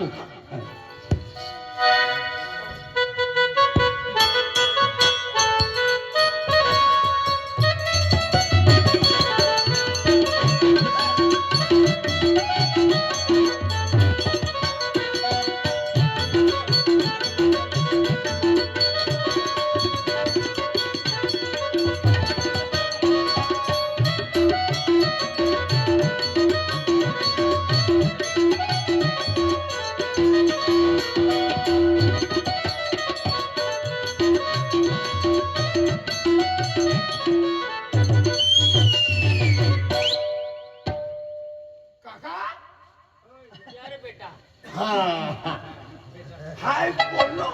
काकू हाय बोललो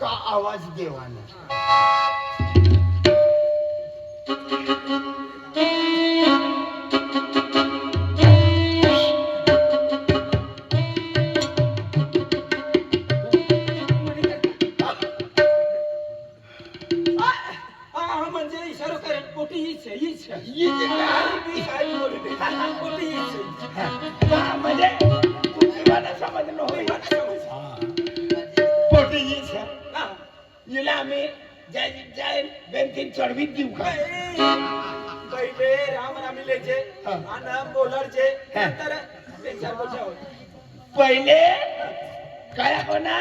का आवाज देवाना म्हणजे इशारा करेल पोटी हीच आहे म्हणजे समजलं होय पोटी हीच हिला आम्ही जाय बँकेत चढवीत देऊ का पहिले राम रामिलेचे आणि बोलरचे नंतर त्यांच्या बोलच्या पहिले काय होना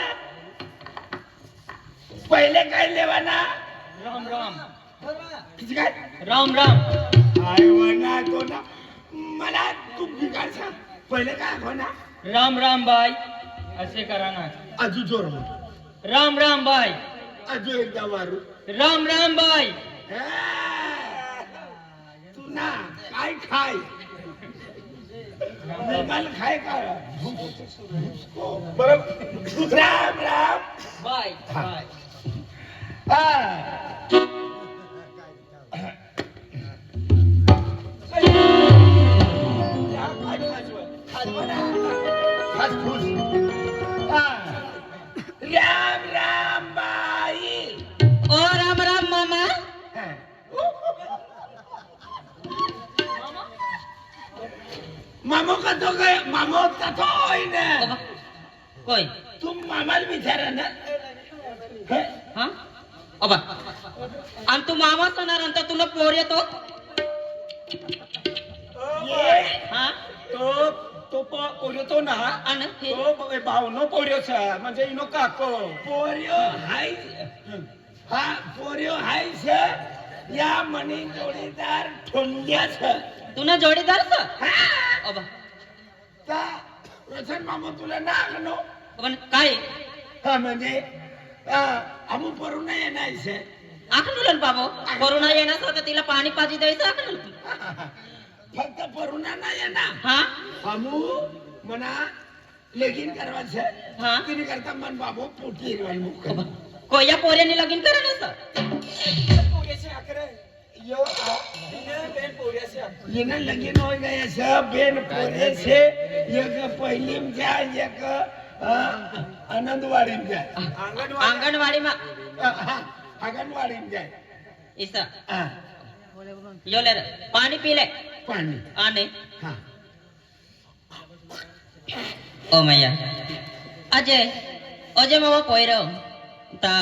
पहिले काय लेवाना राम राम किती काय राम राम काय होना तो ना मला तू बिगाड सांग पहिले काय होना राम राम बाई असे करा ना अजून जोर राम राम बाई अजून एकदा मारू राम राम बाई तू ना काय खाय मला खाय का बरोबर राम राम बाई बाई राम राम बाई ओ राम राम मामा मामो का तो गए मामो का तो होई ना कोई तुम मामाला विचारा ना हा अबा आणि तू मामा होणार तुला पोर येतो हा तो पोर्यो ना आणि तो भावनो पोर्योच म्हणजे इनो काको पोरियो हाय हा पोरियो हाय या मनी जोडीदार ठोंग्याच तुला जोडीदार अबा ता रसन मामा तुला नागनो पण काय हा म्हणजे आमू परू नाही येणार आखनुलन बाबो कोरोना येणार तर तिला पाणी पाजी द्यायचं आखनुल फक्त परुणा नाही येणार हा आमू मना लगीन करवायचं हा तिने करता मन बाबू पोटी हिरवाल मुख कोया पोऱ्याने लगीन करा नसतं पोर्याचे अकरे यो बेन पोर्याचे येणं लगीन हो गए सब बेन पोरे से एक पहिलीम जा एक आनंदवाडी जाय अंगणवाडी मा आंगणवाडी जाय इसा यो ले पाणी पीले पाणी आने हा ओ मैया अजय अजय मामा पोयरो ता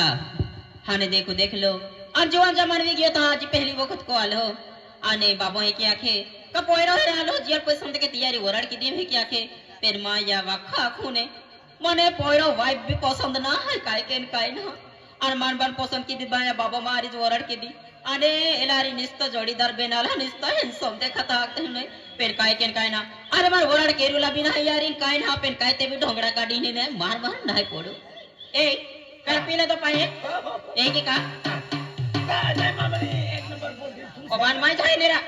हाने देखो देख लो और जवान जमान भी गया था आज पहली वक्त को आलो आने बाबो है क्या खे का पोयरो है आलो जियर पसंद के तैयारी वरड़ की दी है क्या खे फिर मां या वाखा खूने मने पोयरो वाइफ भी पसंद ना है काय ना और मान बन पसंद की दी बाया बाबा मारी वरड़ की दी अरे एलारी निस्त जोड़ीदार बेनाला निस्त हैंडसम देखा था नहीं पेन काय ना अरे मार वरड़ केरुला बिना है यार इन काय ना पेन काय ते भी ढोंगड़ा काढी ने मार नहीं पोड़ो ए कर पीले तो पाए ए की का नाही मामा एक नंबर पोटी पवन माय जाय नेरा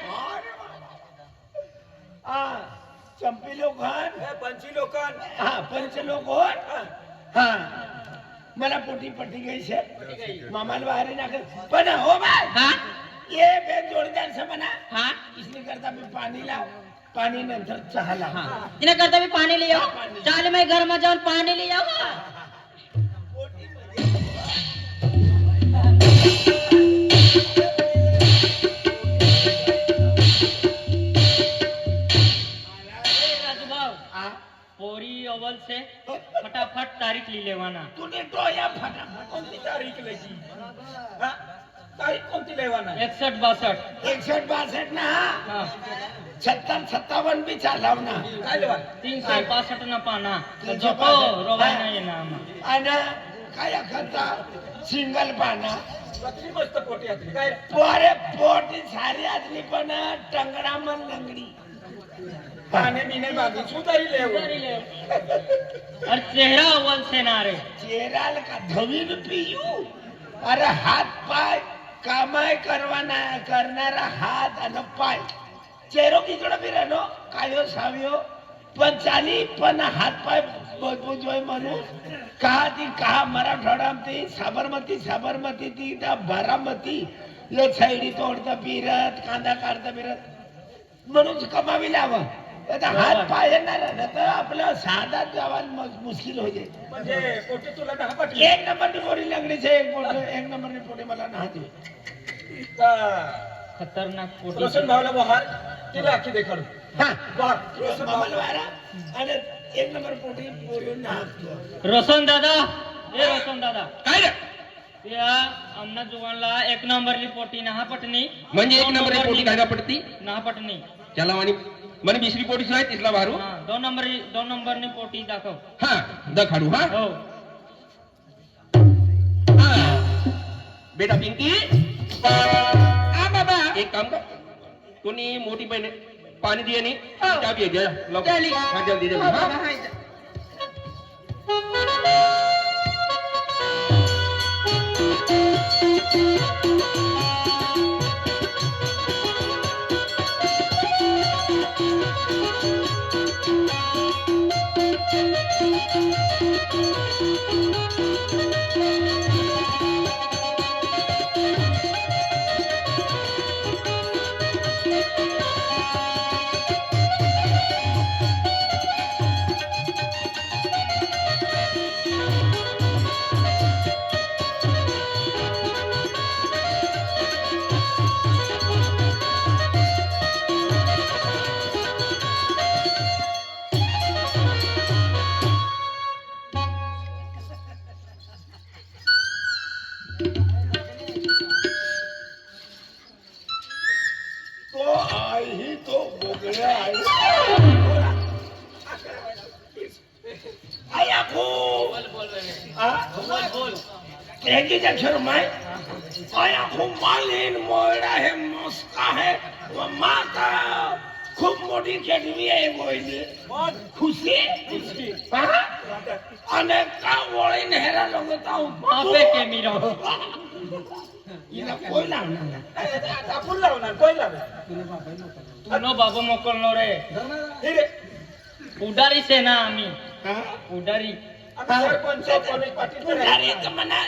चंपी लोकन पंची लोकन हा पंच लोकन हा मला पोटी पट्टी गई से मामाला बाहेर ना पण हो बाय हाँ ये बेन जोड़ीदार से बना हाँ इसलिए करता मैं पानी लाओ पानी नंतर चहा लाओ हाँ तिने करता भी पानी ले आओ चाल मैं घर में जाऊं पानी ले आओ पोरी अव्वल से फटाफट तारीख ली लेवाना तूने टोया फटाफट कोणती तारीख लगी हा? तारीख कोणती लेवाना 61 61 62 ना 76 57 बी चालव ना काय लेवा 365 ना पाना 365 जपो रोवायना ये नाम आणि काय करता सिंगल पाना कसली मस्त पोटी असली काय पोरे पोटी सारी असली पण टंगडा मन लंगडी पाने बिने बागी सुधारी लेव और चेहरा अव्वल से नारे चेहराल का धवीन पियू अरे हात पाय कामाय करणारा हात आणि पाय चेहरो किकडं फिरनो कायो सावियो पण चाली पण हात पाय बुजवाय म्हणून कहा ती कहा मराठवाडामध्ये साबरमती ती त्या बारामती यो साईडी तोडतं फिरत कांदा काढतं फिरत म्हणून कमावी लावं आता हात पाय येणार ना तर आपलं साधा जवान मुश्किल हो जाईल म्हणजे पोटी तुला दहा पटली एक नंबरनी पोरी लंगडीचे एक नंबरनी पोटी मला नाहते खतरनाक पोटी रोशन भावला बहार तिला आखी देखाडू हा बहार रोशन भावला मंगळवारा आणि एक नंबर पोटी पोरी नाहतो रोशन दादा ए रोशन दादा काय रे या आमना जुवानला 1 नंबरली पोटी नहा पटनी म्हणजे 1 नंबर पोटी घायला पडती नहा पटनी त्याला म्हणे दुसरी पोटी नाही तिथला बाहेरून हा 2 नंबरनी पोटी दाखव हा दाखडू हा हो बेटा पिंकी आ बाबा एक काम कर कोणी मोठी बहीण आहे, पाणी दिए नाही त्या बी द्या लवकर हा, जल्दी जल्दी हा तो आई तो बोगड्या आई आया को तेजी अक्षर माय आया को मालिन मोड़ा है मस्का है वो माता खूप मोठी केटवी आहे मोहिनी खुशी आणि का वळी नेहरा लगता आपे के मीरो हिला कोई लावणार आपण लावणार कोण लावणार तुनो बाबा मोकलनो रे हे रे उडारी सेना आम्ही हा उडारी आता सरपंच पोलीस पाटील तारीख म्हणा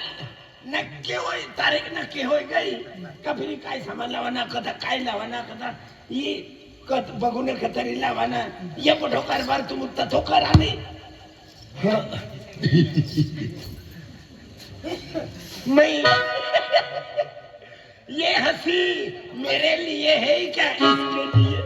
नक्की होय तारीख नक्की होय गई का फिर काय सामान लावाना कथा काय लावाना कथा ही कत बघून खतरी लावाना ये पठो कारभार तुम तथो करा नाही मैं ये हंसी मेरे लिए है क्या इसके लिए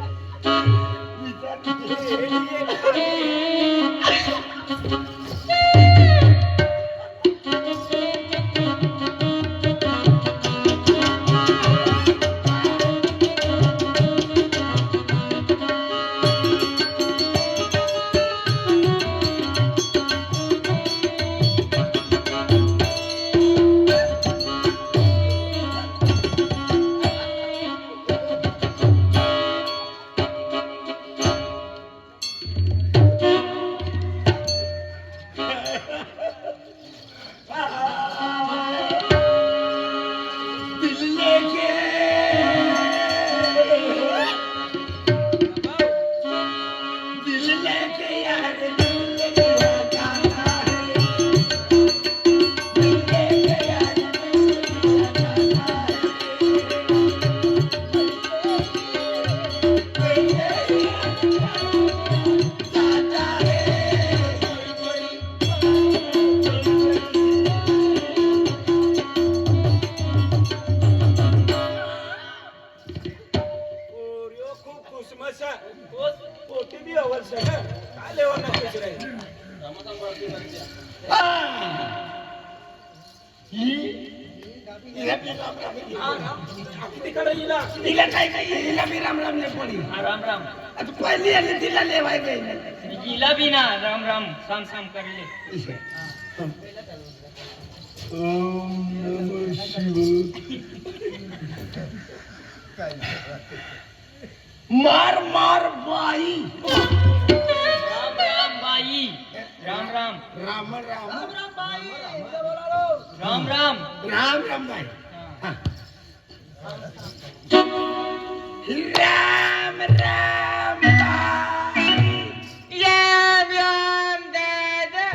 हिला बी राम राम तिकडे हिला हिला काय काय हिला बी राम राम ले पोळी राम राम आता पहिली आली तिला लेवाय गई जिला भी ना राम राम साम साम कर ले ओम नमः शिवाय मार मार बाई राम राम बाई राम राम राम राम राम राम राम राम बाई हा. राम राम बाई राम राम दादा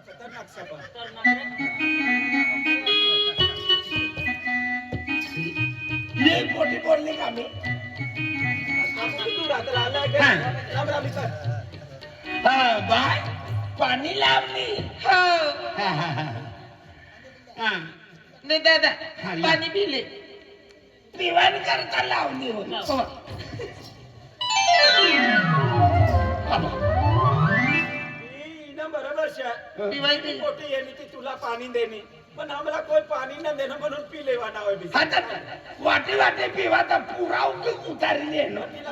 खतरनाक सापा ये पोटी बोलली का मी तू रात्र आला हा. राम राम कर हा बाय पाणी लावली हो हा, हा, हा. हा. नाही दादा हा, या. पाणी पिले पिवण करता लावली हो ना बरोबर शा पिवाय पिले पोटी येणे ती तुला पाणी देणे पण आम्हाला कोई पाणी न देणं म्हणून पी लेवाना होय बी आता वाटे वाटे पिवा तर पुरा उतारली आहे ना तिला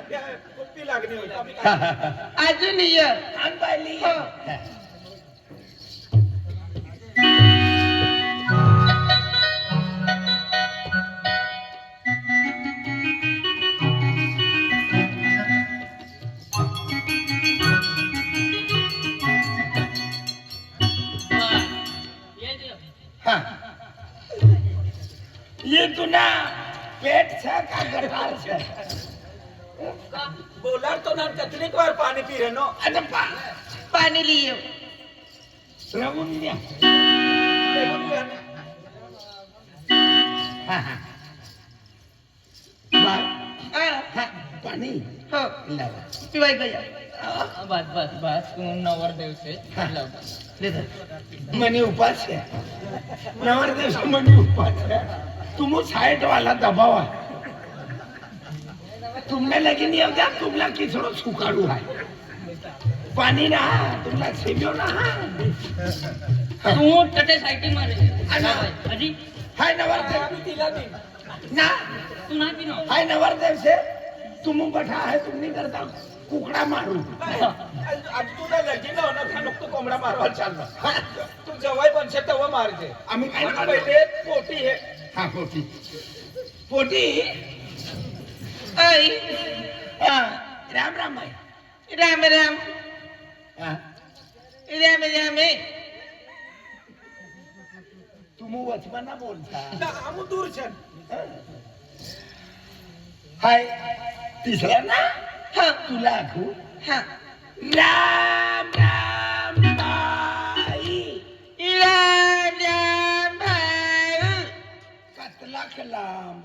पी लागणी होती आम्ही हा, हा, हा. अजून ये आण पाहिली हो. हा. ये तुला पेट છે का गटार છે बोलार तो ना तकलीफ बार पाणी पी रहे नो आता पाणी लियो रवून द्या हा, हा. बाय. हा, पाणी हो लावा पिवाय गया बस बस बस नवर देव से मनी उपास है नवरदेव से मनी उपास है तुम साइड वाला दबावा तुमने लेकिन ये क्या तुमला किसरो सुकाड़ू है पानी ना तुमला सेव्यो ना तू टटे साइकिल मारे अना. अजी हाय नवरदेव आम्ही तिला दे ना तू नाही पिनो हाय नवरदेव से तुम बैठा है तुम नहीं करता कुकड़ा मारू आज तुला लगीन होणार का नुकतं कोंबडा मारवा चालला तू जवाय बनशे तेव्हा मारते आम्ही काय आणि मारू? पहिले पोटी हे हा पोटी पोटी आई हा, राम राम भाई राम राम हा. राम राम तुम वचमाना बोलता ना आमू दूर छन हाय तिसरा ना हा तुला आखू हा राम राम बाई राम राम भाऊ कतला लांब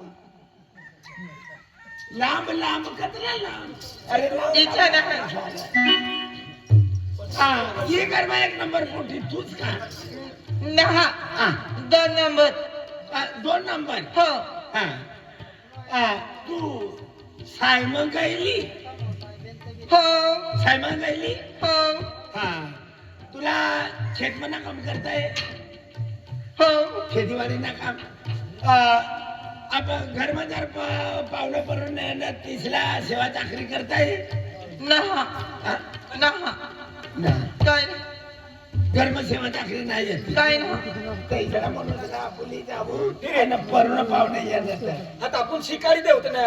लांब लांब कतला लांब अरे लांब इच्छा लांब. नाही. हा ये गरमा एक नंबर पोटी तूच का नहा हा 2 नंबर हा, 2 नंबर हो हा हा तू सायमन गायली हो सायमन गायली हो हा तुला शेतमना काम करताय हो खेतीवाड़ी ना काम अब घर में जर पावले पर तीसरा सेवा चाकरी करता है नहा हाँ? नहा ना काय घर में सेवा चाकरी नाही येत काय ना तीसरा म्हणून आपली जाऊ ना पर्ण पावणे येत आता आपण शिकारी देवत ना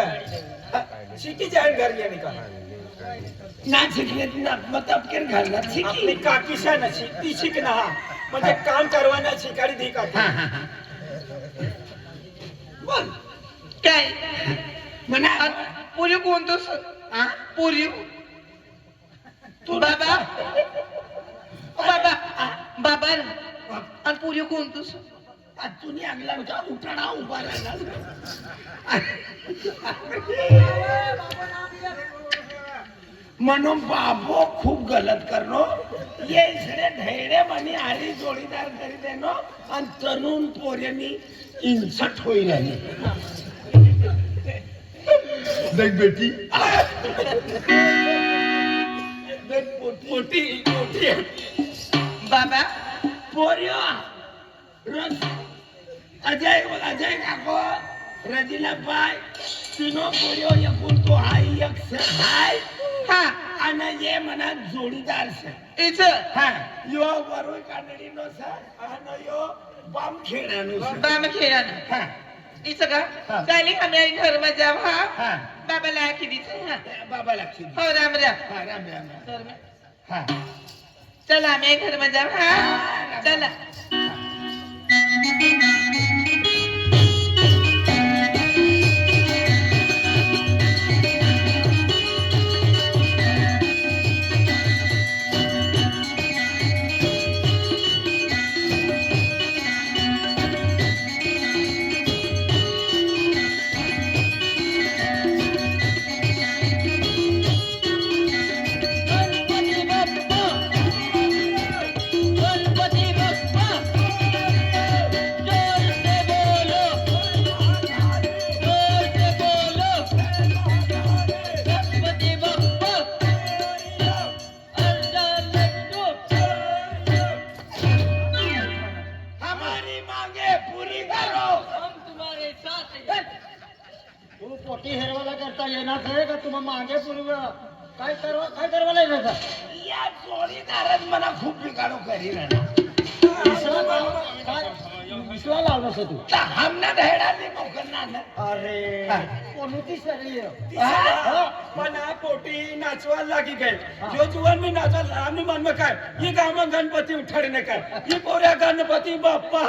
शिकी जाईन घरी येणे का ना शिकले ना मतलब केर घालणार आपली शिकली काकीशा ना ती शिक ना म्हणजे काम करवाना शिकारी दी का हा हा हा बोल काय म्हणा पुरी कोणतं हा? पुरी तू बाबा ओ बाबा बाबा आणि पुरी कोणतं तुम्ही आणला का उठाणा उभा राहणार म्हणून बाबो खूप गलत करणो ये सगळे ढेरे म्हणे आरी जोडीदार करी देनो आणि तरुण पोऱ्यांनी इन्सट होई राहिली देख बेटी देख पोटी मोठी बाबा पोरियो रस अजय अजय काको रजिला बाय तीनो पोरियो एकूण तो हाय एक हाय हा आणि ये म्हणा जोडीदार सर इच हा यो बरोय कानडी नो सर आणि यो बाम खेळानो सर बाम खेळानो हा इच का चाली आम्ही घर मध्ये जाऊ हा बाबाला किती हा बाबाला किती हो राम राम हा राम राम हा चला आम्ही घर मध्ये जाऊ हा चला पोटी हेरवाला करता येणार आहे का तुम्हाला मागे पूर्व काय करवायला येणार या जोडीदारच मला खूप बिघाडू करील काय विश्वा लावलं असं तू हमना ढेडा दे मोकरना ना अरे कोणती सरी मना पोटी नाचवायला लागी गए जो जुवन में नाचल आम्ही मन में काय ये गाव में गणपति उठड़ने काय ये पोऱ्या गणपति बाप्पा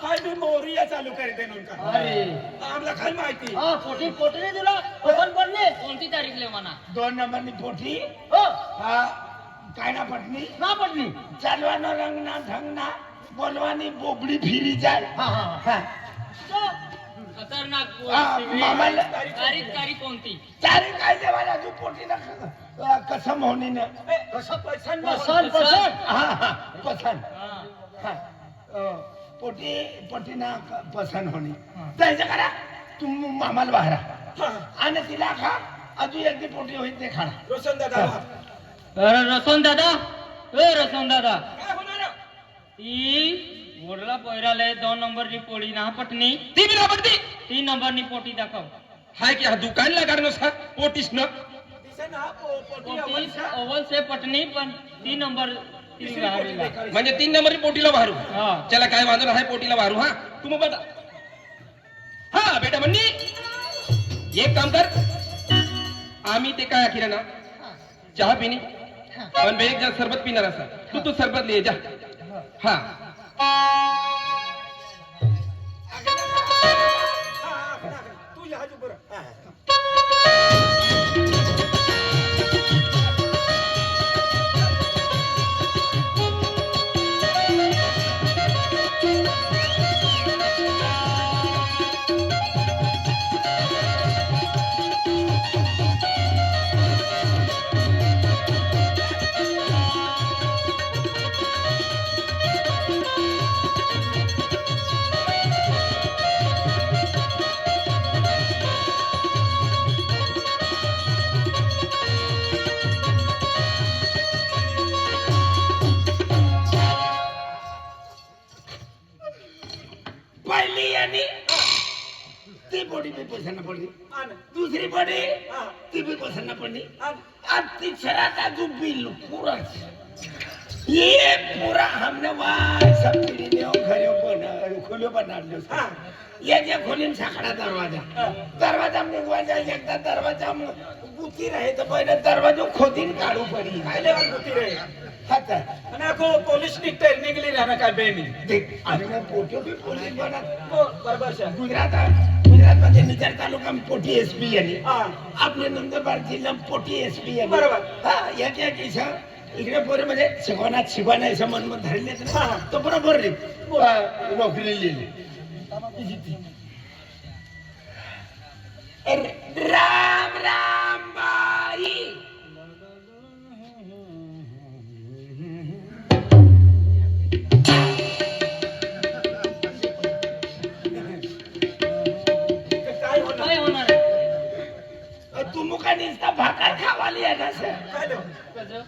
हाय मी मोरिया चालू कर देन उनका अरे आम्हाला काय माहिती हा पोटी दिला पसंत पडली कोणती तारीख ले म्हणा 2 नंबरनी पोटी हो हा काय ना पटनी ना पडली चालवानो रंग ना ढंग ना बोलवानी बोबडी फिरी जाय हा हा हा खतरनाक मामाला तारीख कोणती तारीख काय देवाला तू पोटी ना कसम होणी ना कसं पसंत हा पसंत हा पोटी ना पसंत होणी जायचं करा तुम मामाला बाहेर आणि तिला खा अजून एकदी पोटी होईल ते खाणा रोशन दादा अरे रसोन दादा काय होणार ती वडला पोयराले 2 नंबरची पोळी ना पटनी ती बी पडती 3 नंबरनी पोटी दाखव हाय की हा दुकान लगाडनो सा पोटीस न दिसे ना पोटी पोटी ओवल से पटनी पण 3 नंबर ती गाडीला म्हणजे 3 नंबरची पोटीला वारू हा चला काय वांदो नाही पोटीला वारू हा तू बता हा बेटा बन्नी एक काम कर आम्ही ते काय अखिरा ना चहा पिणी पण बे एक जण सरबत पिणार असा तू सरबत ले जा हा तू या जो बरं पहिली यानी ती पोटी भी पसंत पडली दुसरी पोटी ती भी पसंत पडली अब तीसरा का जो बिल पूरा ये पूरा हमने वहाँ सब पीढ़ी खोलियो बना लियो ये जे खोलीन साखड़ा दरवाजा में दरवाजा एकदा दरवाजा में गुती रहे तो पहले दरवाजो खोदीन काढू पडी काय लेवल होती रे हाता आणि ako पोलीस निघली राहणार काय बेनी देख आम्ही ना पोटी भी पोलीस बनत बरोबर सर गुजरातमध्ये निचार तालुक्यात पोटी एसपी यांनी हा आपले नंदुरबार जिल्ह्यात पोटी एसपी यांनी बरोबर. हा याच्या किशा इकडे पोरे म्हणजे शिकवणा असं मन धरले हा. तो बरोबर रे नोकरी लिहिली राम राम बाई काय होणार काय होणार आहे? तू मुका निसता भाकर खावाली आहे ना सर काय लो कसं?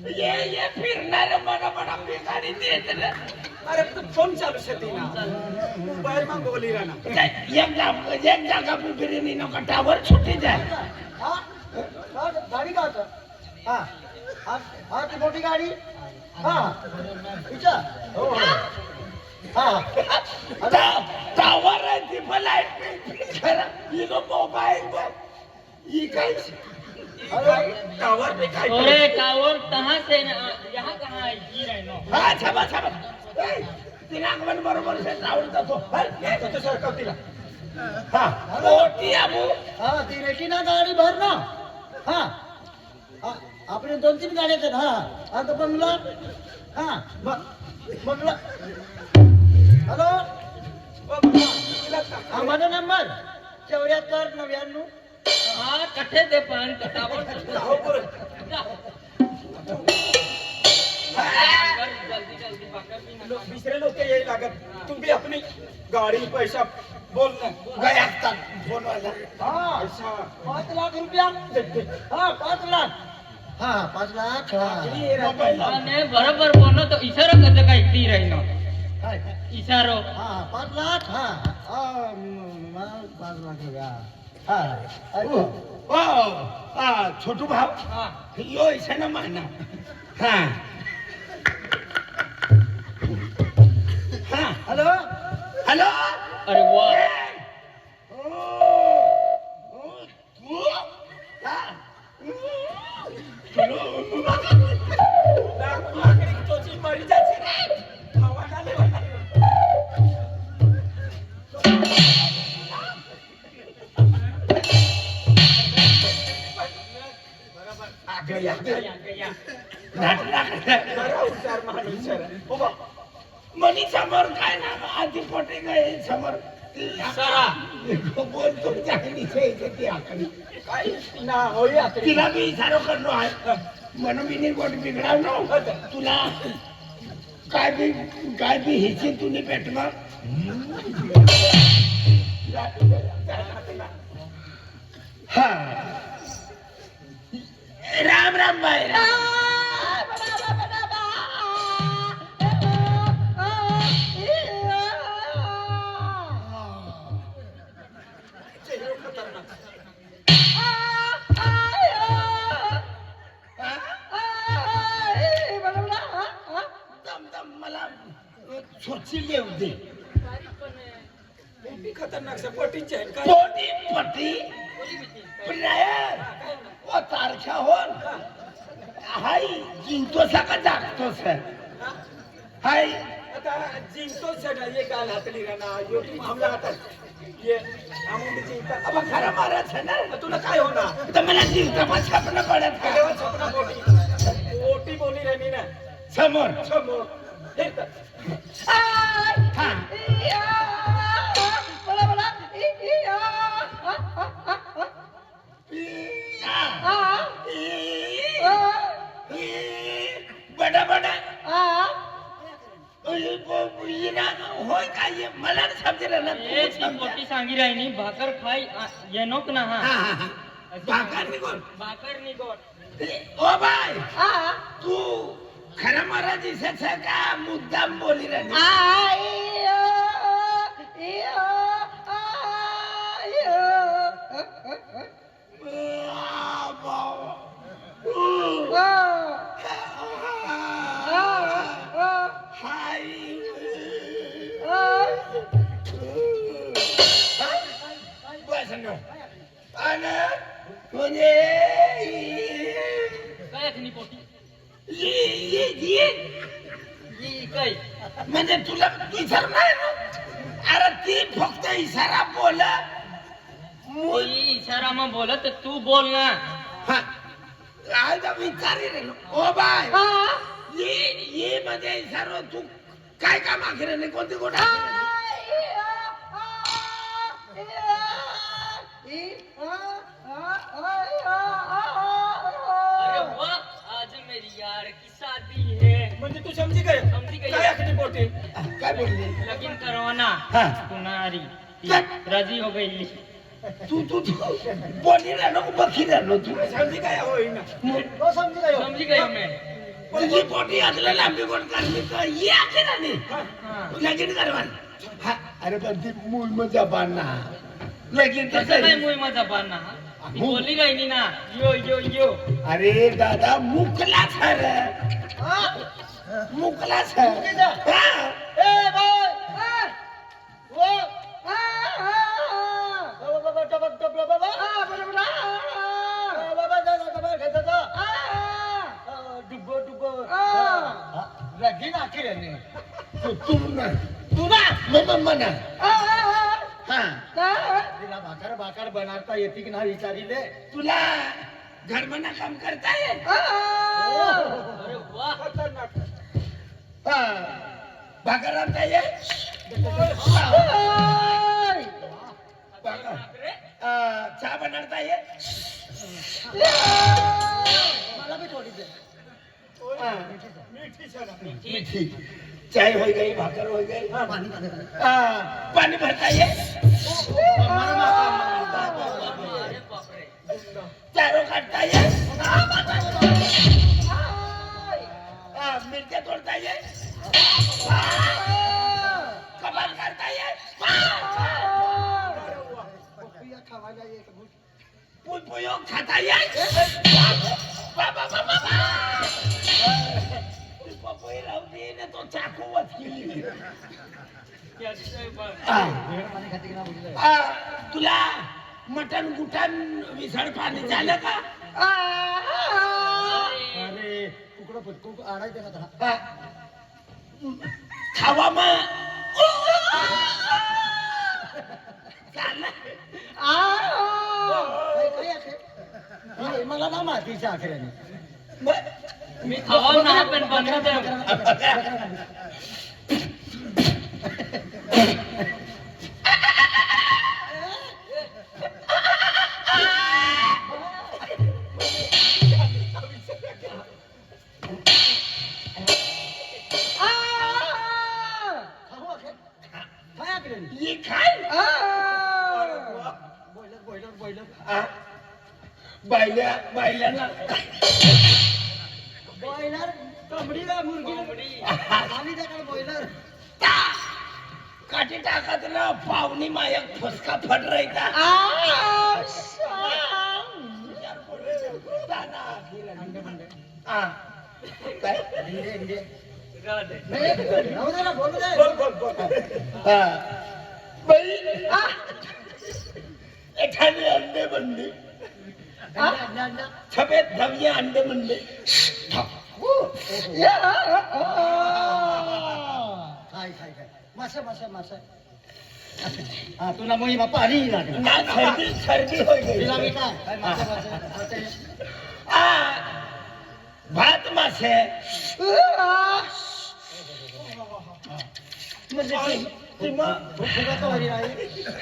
ये फिरणार मला बिगाडी देत रे. अरे तू फोन चालू शकते ना मोबाईल मग बोली राहणार एक जागा बिबिरी नको टावर छुटी जाय. हा? हा, गाडी का आता? हा हा हा ती मोठी गाडी हा विचार हो हो. हा हा. टावर आहे ती लाईट खरं मोबाईल बघ ही काय टावर पे काय अरे कावर कहाँ से यहाँ कहाँ है जी रहे नो हा छाबा तिला पण बरोबर से टावर जातो. तो सरकव तिला हा मोठी आबू हा ती रेटिना गाडी भर ना हा हा, आपले 2-3 गाड्या आहेत हा आता बंगला हा बंगला हॅलो हा माझा नंबर 7499 हाँ कट्ठे दे पान कटावर हो बरं. जल्दी जल्दी पकड़ भी ना दुसरे लोक येई लागत तुम्ही आपली गाडी पैसा बोल ना गया फोनवाला हा पैसा 5 लाख रुपया हा 5 लाख हा 5 लाख हा ने बरोबर बोलनो तो इशारा करते का इतनी रही नो काय इशारो हा 5 लाख हा 5 लाख रुपया हा अच्छा. छोटू भाव हाँ यो ऐसा ना माना हा हा हॅलो हॅलो अरे वाह तोची मरी जायची रे हवाला लेवाला. गया गया गया बरा हुशार माणूस हुशार आहे. हो बा. मनी समोर काय ना आधी पोटे गए समोर इशारा बोल तुमच्या निश्चय ती आकडी काय ना होई आता तिला मी इशारो करलो आहे म्हणून मी नाही गोट बिघडावलो तुला काय बी हिची तुम्ही भेटणार हा राम राम बाई मला सोची येऊ दे मोठी खतरनाक सपोर्टीची आहे काय पोटी पटी प्लेयर ओ तारखा होन हाय जिंतो सका जागतो सर हाय आता जिंकतो सगळा ये गाल हातली राहणार योटी मामला हातात ये आमुंडी जिंकता अब खरा महाराज है ना तुला काय होणार तर मला जिंता पण छापणं पडत का देवा स्वप्न पोटी पोटी बोली राहिली ना समोर समोर हे तर. हा बडा बडा होय काय मला समजेल ना ये ती मोठी सांगी रही नी भाकर खाई ये नोक ना हाँ भाकर निघून भाकर निकोट ओ बाय तू खरा महाराज दिसत आहे का मुद्दाम बोली राहिली काय नी पोटी ये ये काय म्हणजे तुला विचार नाही ना अरे ती फक्त इशारा बोल कोई इशारा में बोला तो तू बोल ना आज विचारी रे ओ बाय ये मध्ये इशारा तू काय काम आखिर नाही कोणती गोष्ट अरे वाह आज मेरी यार की शादी है म्हणजे तू समजी काय समजी गई. काय आखटी पोटी काय बोलली लेकिन करवाना हाँ. तुम्हारी क्या? राजी हो गई तू बोली राहिलो बखी राहिलो तू समजी काय होई ना तो समजी गयो समझी गई मैं तुझी पोटी असलं लांबी कोण करली तर ये अखेराने लगीन करवान हा अरे पण ती मूळ मजा बांधना लगीन कसं कसं काय मुई माझा पाना ती बोलली काय नी ना यो यो यो अरे दादा मुकला सर मुकला सर ए बाय वो बाबा टपक टप बाबा बरोबर बाबा जा बाबा घेता जा डुब्बो डुब्बो लगीन अखेराने तू ना मम्मा ना हा तिला भाकर भाकर बनवता येते की नाही विचारिले तुला घरमना काम करता येईल अरे वा हा भाकर आणता येईल चहा बनवता येईल मला भी थोडी दे मीठी चाय हो गई भाकर हो गई पाणी पानी भरता ये चारों काटता ये मिर्चा तोड़ता ये कबाब करता ये खावायला एक भूत पुयो खाता ये पपई राहू दे ना तो चाकू वचकिली पाणी खाते की नाही बोलले तुला मटन गुटन विसळ पाणी झालं का अरे कुकडं फुटकू आणायचं का आता? खावा मग चाललं काय अखेर मला ना मातीच्या अखेऱ्याने मी खावा ना पण बनवते ये खाय बॉयलर बॉयलर बॉयलर बायल्याला बॉयलर कोंबडीला मुर्गी आणि त्याकडे बॉयलर काठी टाकत ना पावनी मायक फसका फट रही का काय इंडे इंडे राहते राहू दे ना बोलू दे बाई एखादे अंडे बनले अंडा अंडा सफेद धविये अंडे बनले खाय खाय खाय मासा मासा मासा हा तुला मोही पाणी लागेल ना सर्दी हो तिला मी गई काय काय मासा मासा भात मासे म्हणजे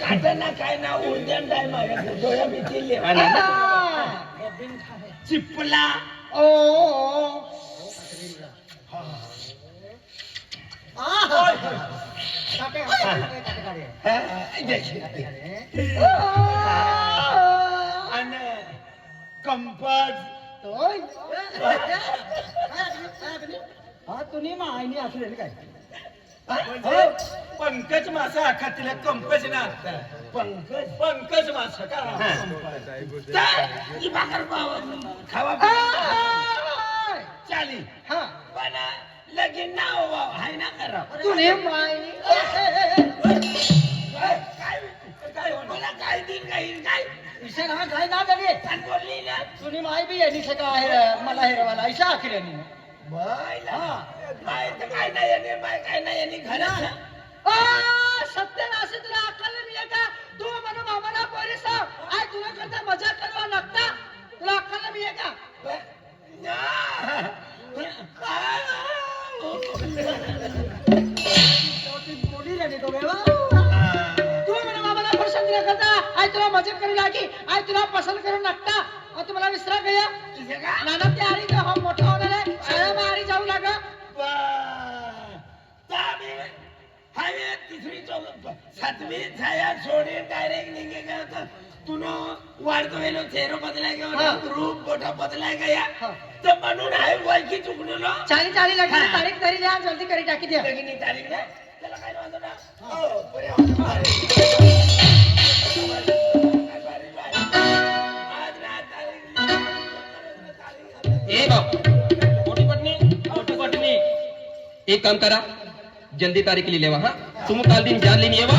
काटाना काय ना उद्यान टाइम आहे डोळ्या भीती चिपला आणि कंपास हा तुम्ही माहिती असले काय पंकज मासा आखा तिला कंपज ना पंकज पंकज मासा का ही भाकर खावा चाली हा पण लगीन ना हो हाय ना करा तुम्ही माहिती काय मला काय दिन काय विषय ना काय ना लगे काय बोलली ना तुम्ही माय बी यांनी सका आहे मला हेरवाला ऐसा आखिर बायला माय तर काय नाही याने माय काय नाही याने घरात सत्यानाशी तुला अक्कल नाही का तू म्हणून मामाला पोरीस आज तुला करता मजा करवा लागता तुला अक्कल नाही का बोली रे तो बेवा तू म्हणून मामाला पसंत न करता आज तुला मजा करू लागी आज तुला पसंत करू लागता और तुम्हाला विसरा गया नाना तयारी का हम मोठा होणार आहे शाळा बाहेर जाऊ लागा तिसरी सातवी छाया सोडे डायरेक्ट निघे गया तुनो वाढतो गेलो चेहरा बदलाय हा. गया रूप मोठा बदलाय गया हा. तर म्हणून आहे वैकी चुकणलो चाली चाली लगी हा. तारीख तरी द्या जल्दी करी टाकी द्या लगीनी तारीख आहे त्याला काय वांधो ना हो पुरे होतं भारी. आज ना तारीख ए बाप मोठी पत्नी मोठी पत्नी एक काम करा जल्दी तारीख लिहिलेवा हा तुम्ही काल दिन जान लिहिली येवा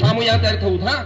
हा मग या तारीख होऊ हा